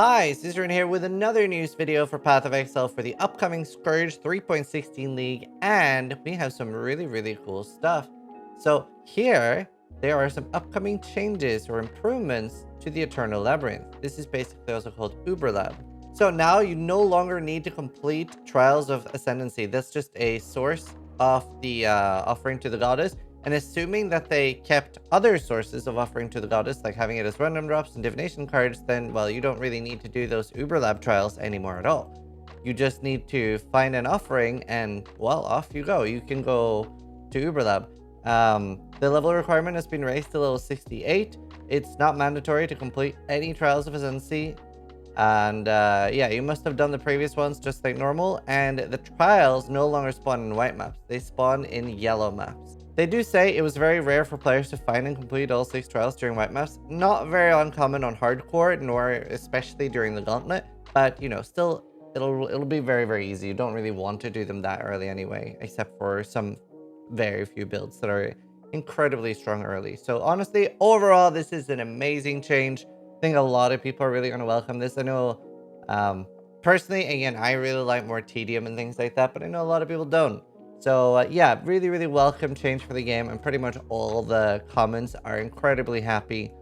Hi, Zizaran here with another news video for Path of Exile for the upcoming Scourge 3.16 League, and we have some really cool stuff. So here, there are some upcoming changes or improvements to the Eternal Labyrinth. This is basically also called Uber Lab. So now you no longer need to complete Trials of Ascendancy. That's just a source of the offering to the goddess. And assuming that they kept other sources of offering to the goddess, like having it as random drops and divination cards, then, well, you don't really need to do those Uber Lab trials anymore at all. You just need to find an offering and, well, off you go. You can go to Uber Lab. The level requirement has been raised to level 68. It's not mandatory to complete any Trials of Ascendancy. And yeah, you must have done the previous ones just like normal. And the trials no longer spawn in white maps. They spawn in yellow maps. They do say it was very rare for players to find and complete all 6 trials during white maps. Not very uncommon on hardcore, nor especially during the gauntlet. But, you know, still, it'll be very easy. You don't really want to do them that early anyway, except for some very few builds that are incredibly strong early. So honestly, overall, this is an amazing change. I think a lot of people are really going to welcome this. I know, personally, again, I really like more tedium and things like that, but I know a lot of people don't. So yeah, really welcome change for the game, and pretty much all the comments are incredibly happy.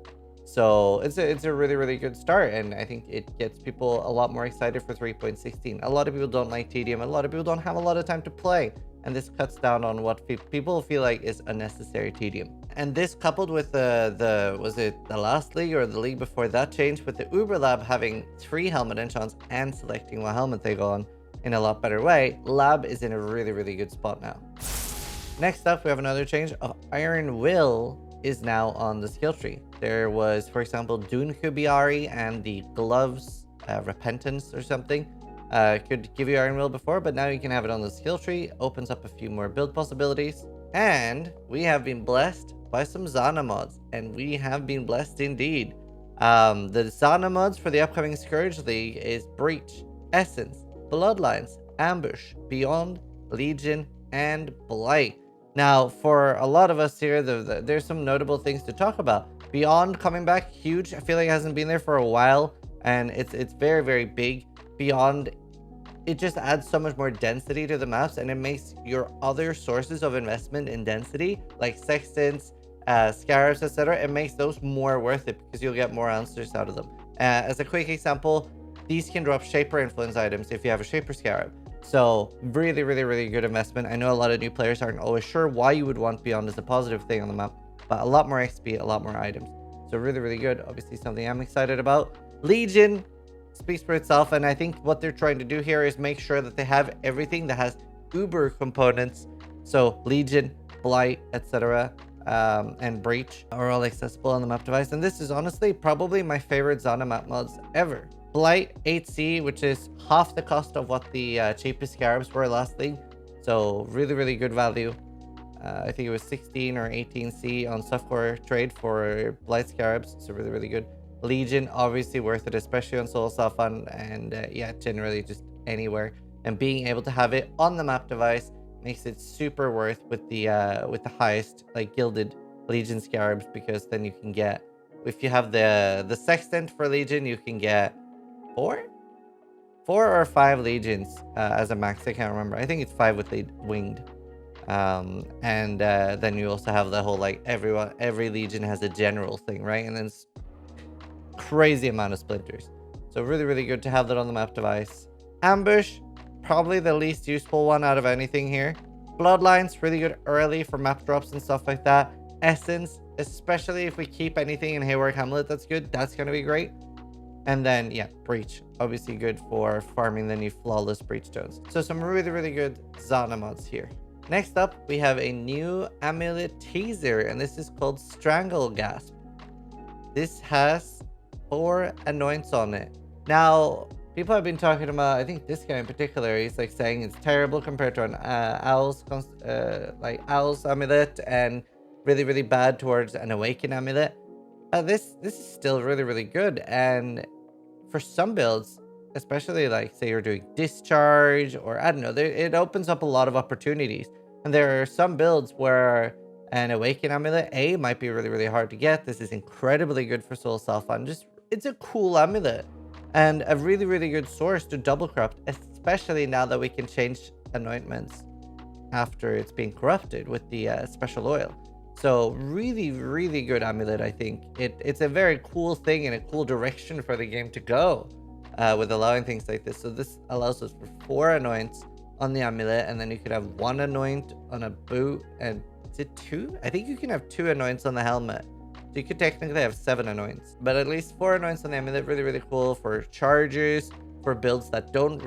So it's a really good start, and I think it gets people a lot more excited for 3.16. A lot of people don't like tedium, a lot of people don't have a lot of time to play, and this cuts down on what people feel like is unnecessary tedium. And this coupled with was it the last league or the league before that change, with the Uber Lab having 3 helmet enchants and selecting what helmet they go on in a lot better way, Lab is in a really good spot now. Next up, we have another change of Iron Will is now on the skill tree. There was, for example, Dune Kubiari and the Gloves Repentance or something. Could give you Iron Will before, but now you can have it on the skill tree. Opens up a few more build possibilities. And we have been blessed by some Zana mods, and we have been blessed indeed. The Zana mods for the upcoming Scourge League is Breach, Essence, Bloodlines, Ambush, Beyond, Legion, and Blight. Now, for a lot of us here, there's some notable things to talk about. Beyond coming back, huge. I feel like it hasn't been there for a while, and it's very big. Beyond, it just adds so much more density to the maps, and it makes your other sources of investment in density, like Sextants, Scarabs, etc., it makes those more worth it because you'll get more answers out of them. As a quick example, these can drop Shaper Influence items if you have a Shaper Scarab. So really good investment. I know a lot of new players aren't always sure why you would want Beyond as a positive thing on the map, but a lot more XP, a lot more items. So really good. Obviously something I'm excited about. Legion speaks for itself, and I think what they're trying to do here is make sure that they have everything that has Uber components. So Legion, Blight, etc., and Breach are all accessible on the map device. And this is honestly probably my favorite Zana map mods ever. Blight 8C, which is half the cost of what the cheapest Scarabs were last league. So really good value. I think it was 16 or 18C on softcore trade for Blight Scarabs. So really good. Legion, obviously worth it, especially on Soul Safan, and yeah, generally just anywhere. And being able to have it on the map device makes it super worth with the highest like gilded Legion Scarabs, because then you can get, if you have the Sextant for Legion, you can get 4 or 5 Legions as a max. I can't remember. I think it's 5 with Winged. And then you also have the whole like every Legion has a general thing, right? And then it's crazy amount of splinters. So really good to have that on the map device. Ambush, probably the least useful one out of anything here. Bloodlines, really good early for map drops and stuff like that. Essence, especially if we keep anything in Rework Amulet that's good, that's going to be great. And then, yeah, Breach, obviously good for farming the new Flawless Breach Stones. So some really good Zana mods here. Next up, we have a new amulet teaser, and this is called Strangle Gasp. This has 4 anoints on it. Now, people have been talking about, I think this guy in particular, he's like saying it's terrible compared to an Owl's amulet, and really bad towards an Awaken amulet. This is still really good, and for some builds, especially like say you're doing Discharge, or I don't know, it opens up a lot of opportunities. And there are some builds where an Awaken amulet might be really hard to get. This is incredibly good for Soul Self-Fund. Just, it's a cool amulet. and a really, really good source to double corrupt, especially now that we can change anointments after it's been corrupted with the special oil. So really, really good amulet, I think. It's a very cool thing and a cool direction for the game to go with allowing things like this. So this allows us for 4 anoints on the amulet, and then you could have 1 anoint on a boot, and is it 2? I think you can have 2 anoints on the helmet. So you could technically have 7 anoints, but at least 4 anoints on the amulet. Really, really cool for chargers, for builds that don't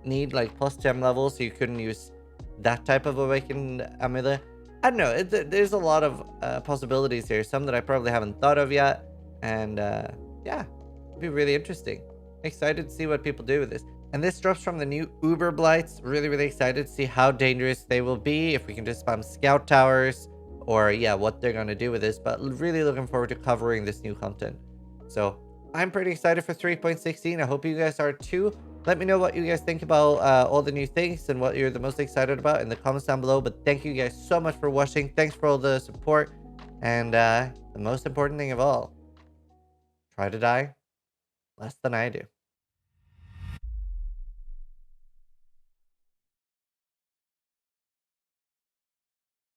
need like plus gem levels, so you couldn't use that type of awakened amulet. I don't know, there's a lot of possibilities here, some that I probably haven't thought of yet, and yeah, it'd be really interesting. Excited to see what people do with this. And this drops from the new Uber Blights. Really, really excited to see how dangerous they will be, if we can just spam scout towers, or yeah, what they're going to do with this. But really looking forward to covering this new content. So I'm pretty excited for 3.16. I hope you guys are too. Let me know what you guys think about all the new things and what you're the most excited about in the comments down below. But thank you guys so much for watching. Thanks for all the support. And the most important thing of all, try to die less than I do.